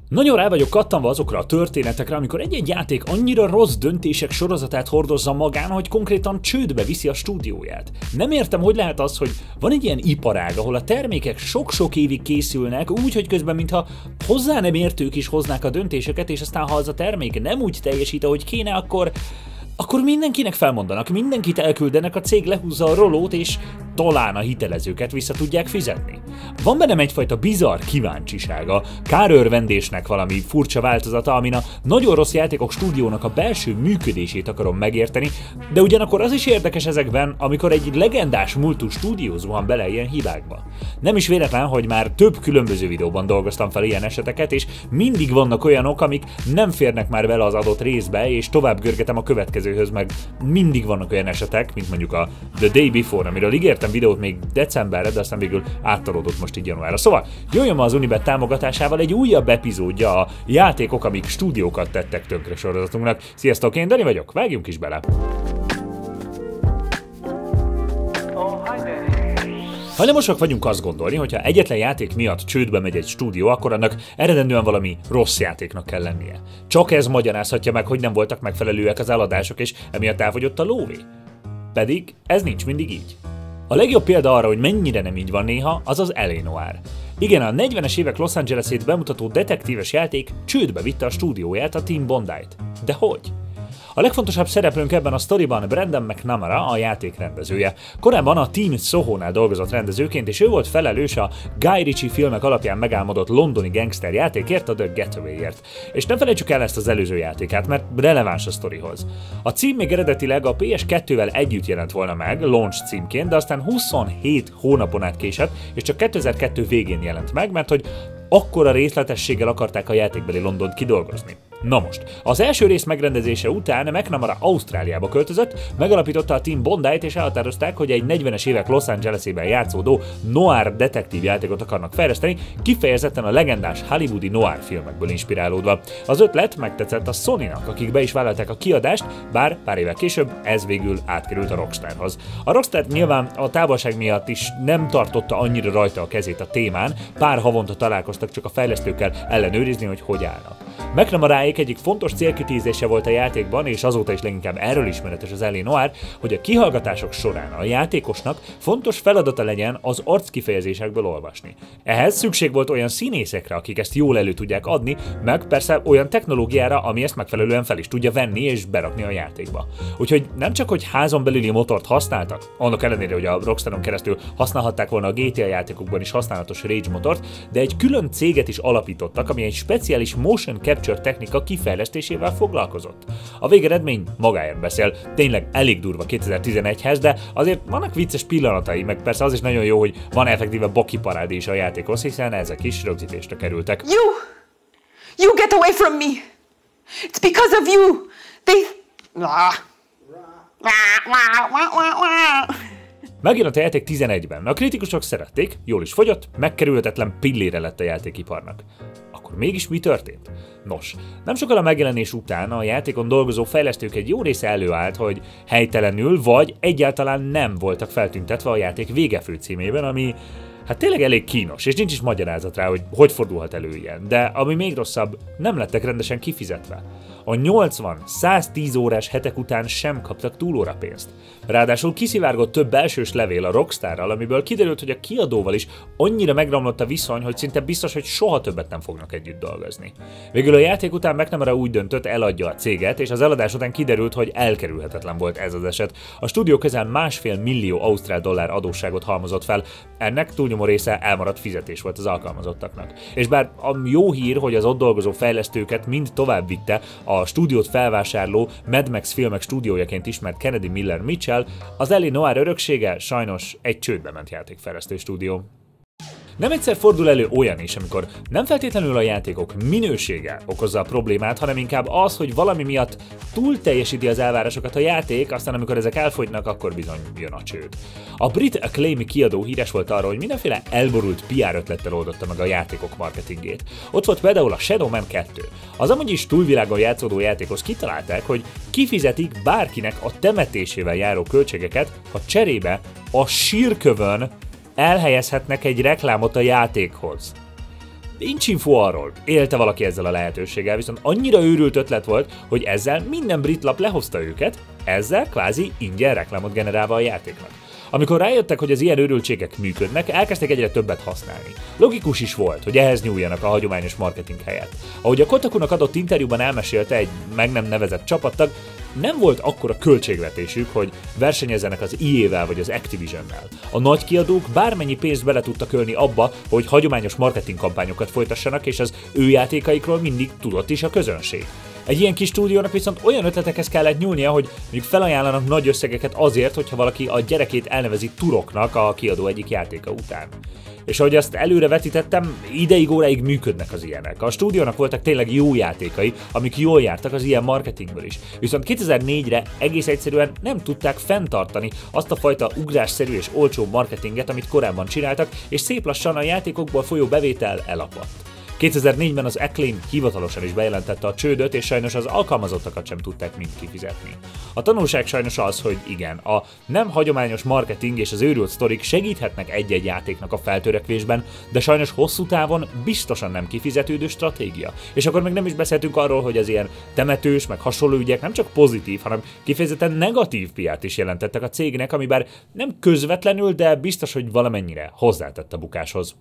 Nagyon rá vagyok kattanva azokra a történetekre, amikor egy-egy játék annyira rossz döntések sorozatát hordozza magán, hogy konkrétan csődbe viszi a stúdióját. Nem értem, hogy lehet az, hogy van egy ilyen iparág, ahol a termékek sok-sok évig készülnek, úgy, hogy közben mintha hozzá nem értők is hoznák a döntéseket, és aztán ha az a termék nem úgy teljesít, ahogy kéne, akkor mindenkinek felmondanak, mindenkit elküldenek, a cég lehúzza a rolót, és talán a hitelezőket vissza tudják fizetni. Van bennem egyfajta bizarr kíváncsisága, kárőrvendésnek valami furcsa változata, amin a nagyon rossz játékok stúdiónak a belső működését akarom megérteni, de ugyanakkor az is érdekes ezekben, amikor egy legendás múltú stúdió zuhan bele ilyen hibákba. Nem is véletlen, hogy már több különböző videóban dolgoztam fel ilyen eseteket, és mindig vannak olyanok, amik nem férnek már bele az adott részbe, és tovább görgetem a következőhöz, meg mindig vannak olyan esetek, mint mondjuk a The Day Before, amiről ígértem videót még decemberre, de aztán végül áttolódott most így januárra. Szóval jöjjön ma az Unibet támogatásával egy újabb epizódja a játékok, amik stúdiókat tettek tönkre sorozatunknak. Sziasztok, én Dani vagyok, vágjunk is bele! Hajlamosak vagyunk azt gondolni, hogy ha egyetlen játék miatt csődbe megy egy stúdió, akkor annak eredendően valami rossz játéknak kell lennie. Csak ez magyarázhatja meg, hogy nem voltak megfelelőek az eladások, és emiatt elfogyott a lóvé. Pedig ez nincs mindig így. A legjobb példa arra, hogy mennyire nem így van néha, az az L.A. Noire. Igen, a 40-es évek Los Angeles-ét bemutató detektíves játék csődbe vitte a stúdióját, a Team Bondi-t. De hogy? A legfontosabb szereplőnk ebben a sztoriban Brandon McNamara, a játék rendezője. Korábban a Team Soho-nál dolgozott rendezőként, és ő volt felelős a Guy Ritchie filmek alapján megálmodott londoni gangster játékért, a The Getaway-ért. És nem felejtsük el ezt az előző játékát, mert releváns a sztorihoz. A cím még eredetileg a PS2-vel együtt jelent volna meg, launch címként, de aztán 27 hónapon át késett, és csak 2002 végén jelent meg, mert hogy akkora részletességgel akarták a játékbeli Londont kidolgozni. Na most, az első rész megrendezése után McNamara Ausztráliába költözött, megalapította a Team Bondi-t, és elhatározták, hogy egy 40-es évek Los Angeles-ében játszódó noir detektív játékot akarnak fejleszteni, kifejezetten a legendás hollywoodi noir filmekből inspirálódva. Az ötlet megtetszett a Sony-nak, akik be is vállalták a kiadást, bár pár évvel később ez végül átkerült a Rockstarhoz. A Rockstar nyilván a távolság miatt is nem tartotta annyira rajta a kezét a témán, pár havonta találkoztak csak a fejlesztőkkel ellenőrizni, hogy állnak. McNamaraék egyik fontos célkitűzése volt a játékban, és azóta is leginkább erről ismeretes az L.A. Noire, hogy a kihallgatások során a játékosnak fontos feladata legyen az arckifejezésekből olvasni. Ehhez szükség volt olyan színészekre, akik ezt jól elő tudják adni, meg persze olyan technológiára, ami ezt megfelelően fel is tudja venni és berakni a játékba. Úgyhogy nem csak hogy házon belüli motort használtak, annak ellenére, hogy a Rockstaron keresztül használhatták volna a GTA játékokban is használatos Rage motort, de egy külön céget is alapítottak, ami egy speciális motion capture technika kifejlesztésével foglalkozott. A végeredmény magáért beszél, tényleg elég durva 2011-hez, de azért vannak vicces pillanatai, meg persze az is nagyon jó, hogy van effektíve bokiparádi is a játékhoz, hiszen ezek is rögzítésre kerültek. You get away from me! It's because of you! Megjelent a játék 11-ben, a kritikusok szerették, jól is fogyott, megkerülhetetlen pillére lett a játékiparnak. Akkor mégis mi történt? Nos, nem sokkal a megjelenés után a játékon dolgozó fejlesztők egy jó része előállt, hogy helytelenül vagy egyáltalán nem voltak feltüntetve a játék végefőcímében, ami hát tényleg elég kínos, és nincs is magyarázat rá, hogy fordulhat elő ilyen, de ami még rosszabb, nem lettek rendesen kifizetve. A 80-110 órás hetek után sem kaptak túlórapénzt. Ráadásul kiszivárgott több belsős levél a Rockstarral, amiből kiderült, hogy a kiadóval is annyira megromlott a viszony, hogy szinte biztos, hogy soha többet nem fognak együtt dolgozni. Végül a játék után McNamara úgy döntött, eladja a céget, és az eladás után kiderült, hogy elkerülhetetlen volt ez az eset. A stúdió közel $1,5 millió ausztrál dollár adósságot halmozott fel, ennek túlnyomó része elmaradt fizetés volt az alkalmazottaknak. És bár a jó hír, hogy az ott dolgozó fejlesztőket mind tovább vitte a stúdiót felvásárló Mad Max filmek stúdiójaként ismert Kennedy Miller Mitchell, az L.A. Noire öröksége sajnos egy csődbe ment játékfejlesztő stúdió. Nem egyszer fordul elő olyan is, amikor nem feltétlenül a játékok minősége okozza a problémát, hanem inkább az, hogy valami miatt túl teljesíti az elvárásokat a játék, aztán amikor ezek elfogynak, akkor bizony jön a csőd. A brit Acclaim kiadó híres volt arról, hogy mindenféle elborult PR ötlettel oldotta meg a játékok marketingét. Ott volt például a Shadow Man 2. Az amúgy is túlvilágon játszódó játékhoz kitalálták, hogy kifizetik bárkinek a temetésével járó költségeket, ha cserébe a sírkövön elhelyezhetnek egy reklámot a játékhoz. Nincs info arról, élte valaki ezzel a lehetőséggel, viszont annyira őrült ötlet volt, hogy ezzel minden brit lap lehozta őket, ezzel kvázi ingyen reklámot generálva a játéknak. Amikor rájöttek, hogy az ilyen őrültségek működnek, elkezdtek egyre többet használni. Logikus is volt, hogy ehhez nyúljanak a hagyományos marketing helyett. Ahogy a Kotakunak adott interjúban elmesélte egy meg nem nevezett csapattag, nem volt akkora költségvetésük, hogy versenyezzenek az EA-vel vagy az Activisionnel. A nagy kiadók bármennyi pénzt bele tudtak ölni abba, hogy hagyományos marketing kampányokat folytassanak, és az ő játékaikról mindig tudott is a közönség. Egy ilyen kis stúdiónak viszont olyan ötletekhez kellett nyúlnia, hogy mondjuk felajánlanak nagy összegeket azért, hogyha valaki a gyerekét elnevezi Turoknak a kiadó egyik játéka után. És ahogy azt előre vetítettem, ideig óráig működnek az ilyenek. A stúdiónak voltak tényleg jó játékai, amik jól jártak az ilyen marketingből is. Viszont 2004-re egész egyszerűen nem tudták fenntartani azt a fajta ugrásszerű és olcsó marketinget, amit korábban csináltak, és szép lassan a játékokból folyó bevétel elapadt. 2004-ben az Acclaim hivatalosan is bejelentette a csődöt, és sajnos az alkalmazottakat sem tudták mind kifizetni. A tanulság sajnos az, hogy igen, a nem hagyományos marketing és az őrült sztorik segíthetnek egy-egy játéknak a feltörekvésben, de sajnos hosszú távon biztosan nem kifizetődő stratégia. És akkor még nem is beszéltünk arról, hogy az ilyen temetős, meg hasonló ügyek nem csak pozitív, hanem kifejezetten negatív PR-t is jelentettek a cégnek, ami bár nem közvetlenül, de biztos, hogy valamennyire hozzátett a bukáshoz.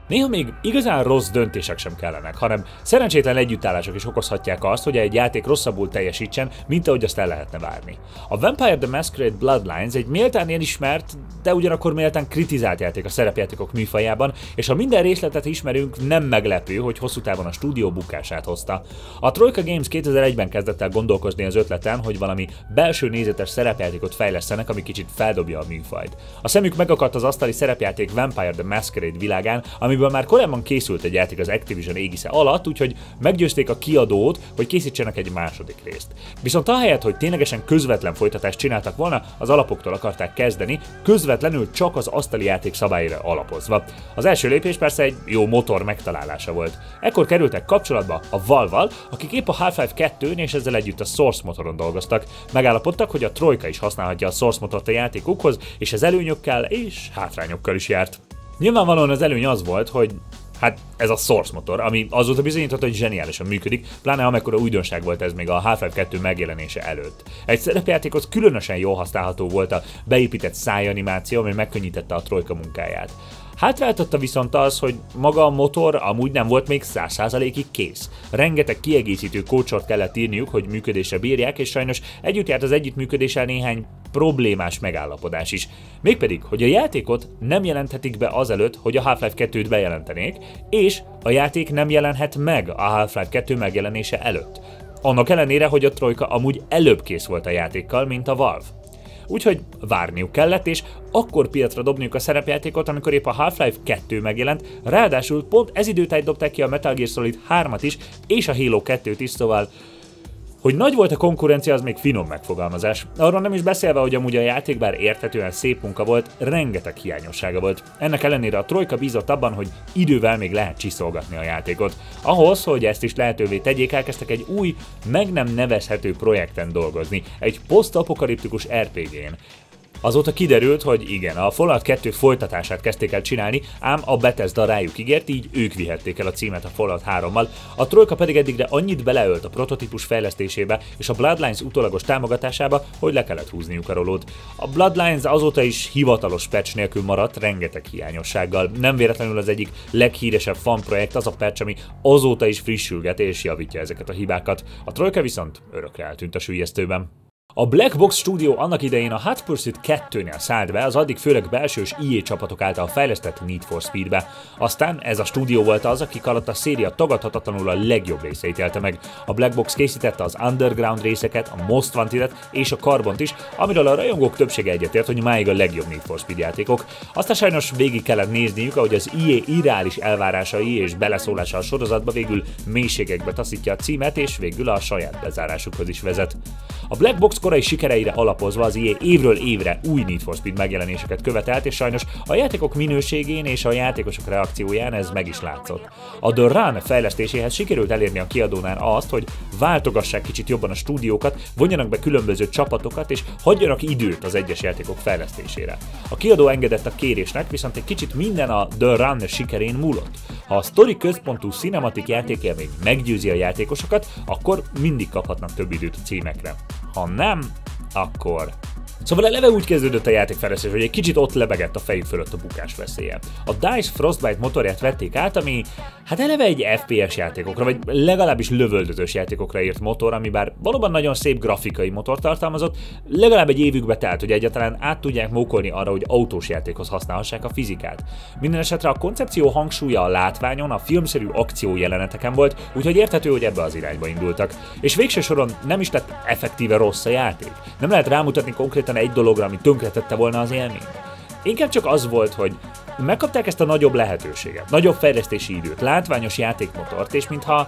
Néha még igazán rossz döntések sem kellenek, hanem szerencsétlen együttállások is okozhatják azt, hogy egy játék rosszabbul teljesítsen, mint ahogy azt el lehetne várni. A Vampire the Masquerade Bloodlines egy méltán elismert, de ugyanakkor méltán kritizált játék a szerepjátékok műfajában, és ha minden részletet ismerünk, nem meglepő, hogy hosszú távon a stúdió bukását hozta. A Troika Games 2001-ben kezdett el gondolkozni az ötleten, hogy valami belső nézetes szerepjátékot fejlesztenek, ami kicsit feldobja a műfajt. A szemük megakadt az asztali szerepjáték Vampire the Masquerade világán, amiből már korábban készült egy játék az Activision égisze alatt, úgyhogy meggyőzték a kiadót, hogy készítsenek egy második részt. Viszont ahelyett, hogy ténylegesen közvetlen folytatást csináltak volna, az alapoktól akarták kezdeni, közvetlenül csak az asztali játék szabályra alapozva. Az első lépés persze egy jó motor megtalálása volt. Ekkor kerültek kapcsolatba a Valve-val, akik épp a Half-Life 2-n és ezzel együtt a Source motoron dolgoztak. Megállapodtak, hogy a Troika is használhatja a Source motort a játékukhoz, és ez előnyökkel és hátrányokkal is járt. Nyilvánvalóan az előny az volt, hogy hát ez a Source motor, ami azóta bizonyított, hogy zseniálisan működik, pláne amekkora újdonság volt ez még a Half-Life 2 megjelenése előtt. Egy szerepjátékhoz különösen jól használható volt a beépített szájanimáció, ami megkönnyítette a Troika munkáját. Hátráltatta viszont az, hogy maga a motor amúgy nem volt még 100%-ig kész. Rengeteg kiegészítő kódsort kellett írniuk, hogy működésre bírják, és sajnos együtt járt az együttműködéssel néhány problémás megállapodás is. Mégpedig, hogy a játékot nem jelenthetik be azelőtt, hogy a Half-Life 2-t bejelentenék, és a játék nem jelenhet meg a Half-Life 2 megjelenése előtt. Annak ellenére, hogy a Troika amúgy előbb kész volt a játékkal, mint a Valve. Úgyhogy várniuk kellett, és akkor piacra dobniuk a szerepjátékot, amikor épp a Half-Life 2 megjelent, ráadásul pont ez időtájt dobták ki a Metal Gear Solid 3-at is, és a Halo 2-t is, szóval hogy nagy volt a konkurencia, az még finom megfogalmazás. Arról nem is beszélve, hogy amúgy a játék bár érthetően szép munka volt, rengeteg hiányossága volt. Ennek ellenére a Troika bízott abban, hogy idővel még lehet csiszolgatni a játékot. Ahhoz, hogy ezt is lehetővé tegyék, elkezdtek egy új, meg nem nevezhető projekten dolgozni, egy posztapokaliptikus RPG-n. Azóta kiderült, hogy igen, a Fallout 2 folytatását kezdték el csinálni, ám a Bethesda rájuk ígért, így ők vihették el a címet a Fallout 3-mal, a Troika pedig eddigre annyit beleölt a prototípus fejlesztésébe és a Bloodlines utólagos támogatásába, hogy le kellett húzniuk a rolót. A Bloodlines azóta is hivatalos patch nélkül maradt rengeteg hiányossággal. Nem véletlenül az egyik leghíresebb fanprojekt az a patch, ami azóta is frissülget és javítja ezeket a hibákat. A Troika viszont örökre eltűnt a süllyesztőben. A Black Box Studio annak idején a Hot Pursuit 2-nél szállt be az addig főleg belsős EA csapatok által fejlesztett Need for Speedbe. Aztán ez a stúdió volt az, akik alatt a széria tagadhatatlanul a legjobb részeit élte meg. A Black Box készítette az Underground részeket, a Most Wanted-et és a Carbont is, amiről a rajongók többsége egyetért, hogy máig a legjobb Need for Speed játékok. Aztán sajnos végig kellett nézniük, ahogy az EA irreális elvárásai és beleszólása a sorozatba végül mélységekbe taszítja a címet, és végül a saját bezárásukhoz is vezet. A Black Box korai sikereire alapozva az EA évről évre új Need for Speed megjelenéseket követelt, és sajnos a játékok minőségén és a játékosok reakcióján ez meg is látszott. A The Run fejlesztéséhez sikerült elérni a kiadónál azt, hogy váltogassák kicsit jobban a stúdiókat, vonjanak be különböző csapatokat, és hagyjanak időt az egyes játékok fejlesztésére. A kiadó engedett a kérésnek, viszont egy kicsit minden a The Run sikerén múlott. Ha a sztori központú cinematic játékélmény meggyőzi a játékosokat, akkor mindig kaphatnak több időt a címekre. Ha nem, akkor... Szóval eleve úgy kezdődött a játékfejlesztés, hogy egy kicsit ott lebegett a fejük fölött a bukás veszélye. A DICE Frostbite motorját vették át, ami hát eleve egy FPS játékokra, vagy legalábbis lövöldözős játékokra írt motor, ami bár valóban nagyon szép grafikai motor tartalmazott, legalább egy évükbe telt, hogy egyáltalán át tudják mókolni arra, hogy autós játékhoz használhassák a fizikát. Minden esetre a koncepció hangsúlya a látványon, a filmszerű akció jeleneteken volt, úgyhogy érthető, hogy ebbe az irányba indultak. És végső soron nem is lett effektíve rossz a játék. Nem lehet rámutatni konkrétan egy dologra, ami tönkretette volna az élményt. Inkább csak az volt, hogy megkapták ezt a nagyobb lehetőséget, nagyobb fejlesztési időt, látványos játékmotort, és mintha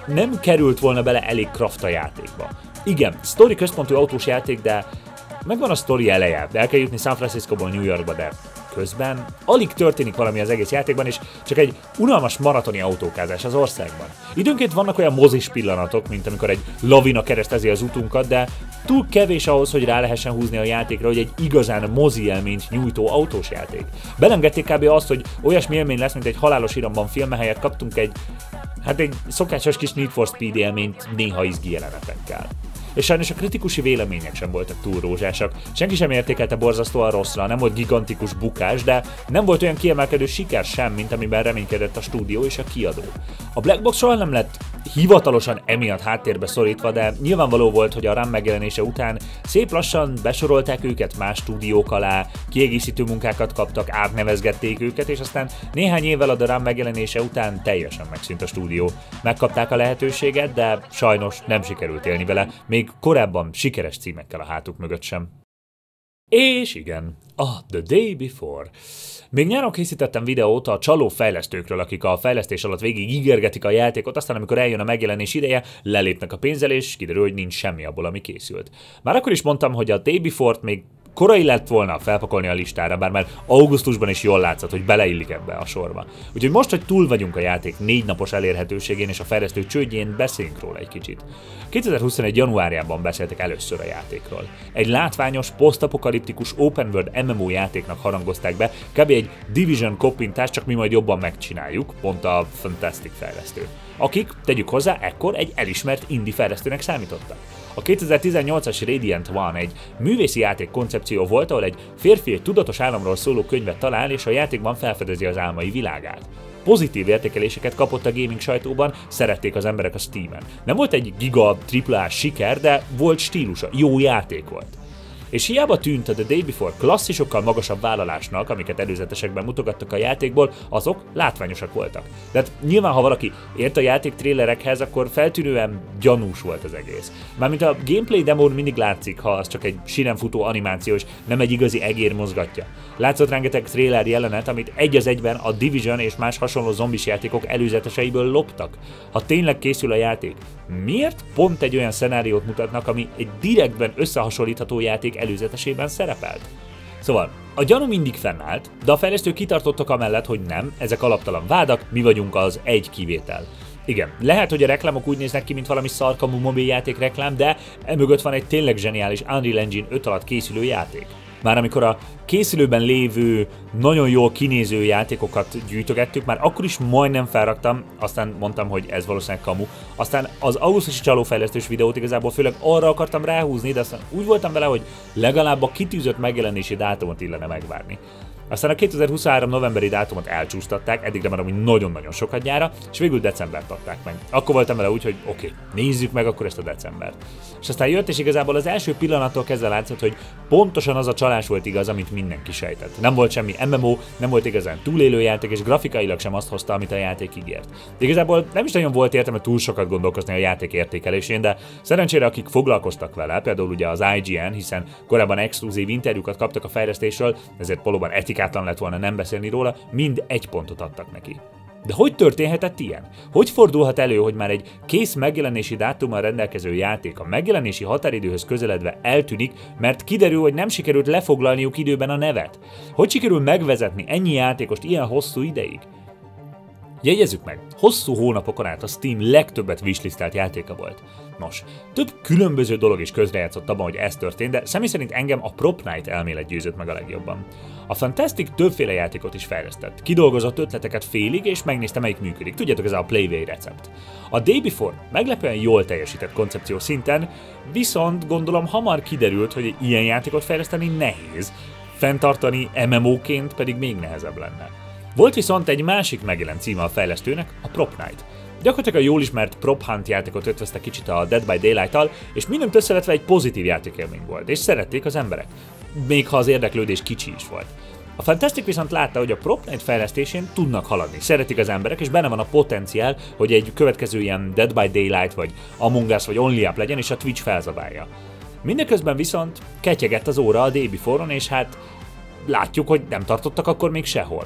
nem került volna bele elég craft a játékba. Igen, sztori központú autós játék, de megvan a sztori eleje, de el kell jutni San Franciscóból New Yorkba, de közben alig történik valami az egész játékban, és csak egy unalmas maratoni autókázás az országban. Időnként vannak olyan mozis pillanatok, mint amikor egy lavina keresztezi az utunkat, de túl kevés ahhoz, hogy rá lehessen húzni a játékra, hogy egy igazán mozi élményt nyújtó autós játék. Belengedték kb. Azt, hogy olyasmi élmény lesz, mint egy halálos iramban filme, helyett kaptunk egy szokásos kis Need for Speed élményt néha izgi jelenetekkel. És sajnos a kritikusi vélemények sem voltak túl rózsásak, senki sem értékelte borzasztóan rosszra, nem volt gigantikus bukás, de nem volt olyan kiemelkedő siker sem, mint amiben reménykedett a stúdió és a kiadó. A Black Box soha nem lett hivatalosan emiatt háttérbe szorítva, de nyilvánvaló volt, hogy a Run megjelenése után szép lassan besorolták őket más stúdiók alá, kiegészítő munkákat kaptak, átnevezgették őket, és aztán néhány évvel a The Run megjelenése után teljesen megszűnt a stúdió. Megkapták a lehetőséget, de sajnos nem sikerült élni vele, még korábban sikeres címekkel a hátuk mögött sem. És igen, a The Day Before. Még nyáron készítettem videót a csaló fejlesztőkről, akik a fejlesztés alatt végig ígérgetik a játékot, aztán amikor eljön a megjelenés ideje, lelépnek a pénzzel, és kiderül, hogy nincs semmi abból, ami készült. Már akkor is mondtam, hogy a Day Before-t még korai lett volna felpakolni a listára, bár már augusztusban is jól látszott, hogy beleillik ebbe a sorba. Úgyhogy most, hogy túl vagyunk a játék 4 napos elérhetőségén és a fejlesztő csődjén, beszéljünk róla egy kicsit. 2021. januárjában beszéltek először a játékról. Egy látványos, posztapokaliptikus open world MMO játéknak harangozták be, kb. Egy Division koppintás, csak mi majd jobban megcsináljuk, mondta a Fantastic fejlesztő. Akik, tegyük hozzá, ekkor egy elismert indie fejlesztőnek számítottak. A 2018-as Radiant One egy művészi játék koncepció volt, ahol egy férfi egy tudatos álomról szóló könyvet talál, és a játékban felfedezi az álmai világát. Pozitív értékeléseket kapott a gaming sajtóban, szerették az emberek a Steamen. Nem volt egy giga AAA siker, de volt stílusa, jó játék volt. És hiába tűnt a The Day Before klasszisokkal magasabb vállalásnak, amiket előzetesekben mutogattak a játékból, azok látványosak voltak. De hát nyilván, ha valaki ért a játék trélerekhez, akkor feltűnően gyanús volt az egész. Mármint a gameplay demón mindig látszik, ha az csak egy síren futó animáció, és nem egy igazi egér mozgatja. Látszott rengeteg trailer jelenet, amit egy az egyben a Division és más hasonló zombis játékok előzeteseiből loptak. Ha tényleg készül a játék, miért pont egy olyan szenáriót mutatnak, ami egy direktben összehasonlítható játék előzetesében szerepelt? Szóval, a gyanú mindig fennállt, de a fejlesztők kitartottak amellett, hogy nem, ezek alaptalan vádak, mi vagyunk az egy kivétel. Igen, lehet, hogy a reklámok úgy néznek ki, mint valami szarkamú mobiljáték reklám, de emögött van egy tényleg zseniális Unreal Engine 5 alatt készülő játék. Már amikor a készülőben lévő, nagyon jól kinéző játékokat gyűjtögettük, már akkor is majdnem felraktam, aztán mondtam, hogy ez valószínűleg kamu. Aztán az augusztusi csalófejlesztős videót igazából főleg arra akartam ráhúzni, de aztán úgy voltam vele, hogy legalább a kitűzött megjelenési dátumot illene megvárni. Aztán a 2023. novemberi dátumot elcsúsztatták, eddigre már ami nagyon-nagyon sokadjára, és végül decembert adták meg. Akkor voltam vele úgy, hogy oké, nézzük meg akkor ezt a decembert. És aztán jött, és igazából az első pillanattól kezdve látszott, hogy pontosan az a csalás volt igaz, amit mindenki sejtett. Nem volt semmi MMO, nem volt igazán túlélő játék, és grafikailag sem azt hozta, amit a játék ígért. De igazából nem is nagyon volt értelme túl sokat gondolkozni a játék értékelésén, de szerencsére akik foglalkoztak vele, például ugye az IGN, hiszen korábban exkluzív interjúkat kaptak a fejlesztésről, ezért valóban etikátlan lett volna nem beszélni róla, mind 1 pontot adtak neki. De hogy történhetett ilyen? Hogy fordulhat elő, hogy már egy kész megjelenési dátummal rendelkező játék a megjelenési határidőhöz közeledve eltűnik, mert kiderül, hogy nem sikerült lefoglalniuk időben a nevet? Hogy sikerül megvezetni ennyi játékost ilyen hosszú ideig? Jegyezzük meg, hosszú hónapokon át a Steam legtöbbet wishlistált játéka volt. Nos, több különböző dolog is közrejátszott abban, hogy ez történt, de személy szerint engem a Prop Night elmélet győzött meg a legjobban. A Fantastic többféle játékot is fejlesztett, kidolgozott ötleteket félig, és megnézte, melyik működik. Tudjátok, ez a Playway recept. A Day Before meglepően jól teljesített koncepció szinten, viszont gondolom hamar kiderült, hogy ilyen játékot fejleszteni nehéz, fenntartani MMO-ként pedig még nehezebb lenne. Volt viszont egy másik megjelent címe a fejlesztőnek, a Prop Night. Gyakorlatilag a jól ismert Prop Hunt játékot ötvözte kicsit a Dead by Daylight-tal, és mindent összevetve egy pozitív játékélmény volt, és szerették az emberek. Még ha az érdeklődés kicsi is volt. A Fantastic viszont látta, hogy a Prop Night fejlesztésén tudnak haladni, szeretik az emberek, és benne van a potenciál, hogy egy következő ilyen Dead by Daylight, vagy Among Us, vagy Only Up legyen, és a Twitch felzabálja. Mindeközben viszont ketyegett az óra a Day Before-on, és hát látjuk, hogy nem tartottak akkor még sehol.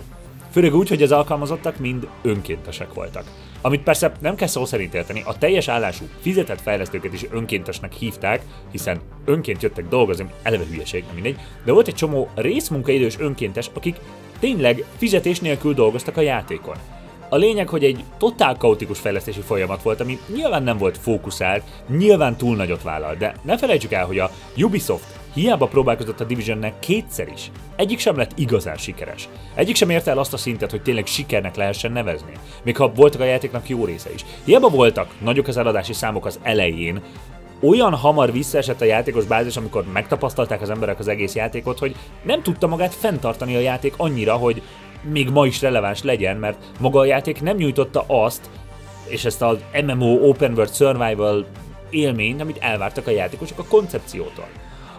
Főleg úgy, hogy az alkalmazottak mind önkéntesek voltak. Amit persze nem kell szó szerint érteni, a teljes állású, fizetett fejlesztőket is önkéntesnek hívták, hiszen önként jöttek dolgozni, eleve hülyeség, nem mindegy, de volt egy csomó részmunkaidős önkéntes, akik tényleg fizetés nélkül dolgoztak a játékon. A lényeg, hogy egy totál kaotikus fejlesztési folyamat volt, ami nyilván nem volt fókuszált, nyilván túl nagyot vállal, de ne felejtsük el, hogy a Ubisoft hiába próbálkozott a Divisionnek kétszer is. Egyik sem lett igazán sikeres. Egyik sem érte el azt a szintet, hogy tényleg sikernek lehessen nevezni. Még ha voltak a játéknak jó része is. Hiába voltak nagyok az eladási számok az elején, olyan hamar visszaesett a játékos bázis, amikor megtapasztalták az emberek az egész játékot, hogy nem tudta magát fenntartani a játék annyira, hogy még ma is releváns legyen, mert maga a játék nem nyújtotta azt, és ezt az MMO Open World Survival élményt, amit elvártak a játékosok a koncepciótól.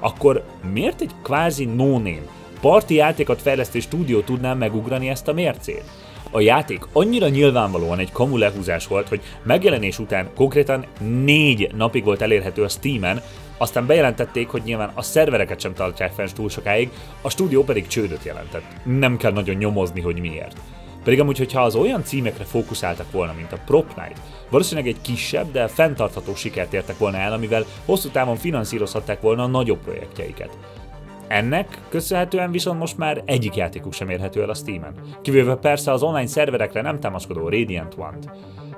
Akkor miért egy kvázi no-name parti játékot fejlesztő stúdió tudná megugrani ezt a mércét? A játék annyira nyilvánvalóan egy kamu lehúzás volt, hogy megjelenés után konkrétan 4 napig volt elérhető a Steamen, aztán bejelentették, hogy nyilván a szervereket sem tartják fenn túl sokáig, a stúdió pedig csődöt jelentett. Nem kell nagyon nyomozni, hogy miért. Pedig amúgy, hogyha az olyan címekre fókuszáltak volna, mint a Prop Night, valószínűleg egy kisebb, de fenntartható sikert értek volna el, amivel hosszú távon finanszírozhatták volna a nagyobb projektjeiket. Ennek köszönhetően viszont most már egyik játékuk sem érhető el a Steamen, kivéve persze az online szerverekre nem támaszkodó Radiant One-t.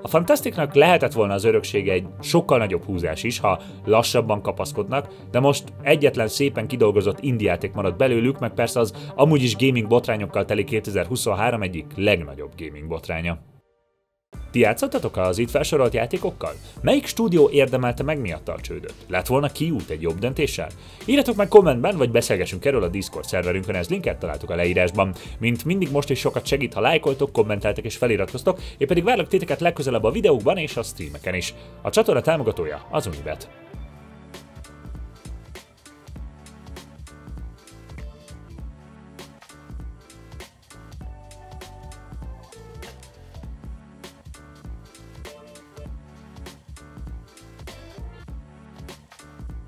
A Fantasticnak lehetett volna az öröksége egy sokkal nagyobb húzás is, ha lassabban kapaszkodnak, de most egyetlen szépen kidolgozott indie játék maradt belőlük, meg persze az amúgy is gaming botrányokkal teli 2023 egyik legnagyobb gaming botránya. Ti játszottatok az itt felsorolt játékokkal? Melyik stúdió érdemelte meg miatta a csődöt? Lett volna kiút egy jobb döntéssel? Írjatok meg kommentben, vagy beszélgessünk erről a Discord szerverünkön, ez linket találtok a leírásban. Mint mindig most is sokat segít, ha lájkoltok, kommenteltek és feliratkoztok, én pedig várlak titeket legközelebb a videókban és a streameken is. A csatorna támogatója az Unibet.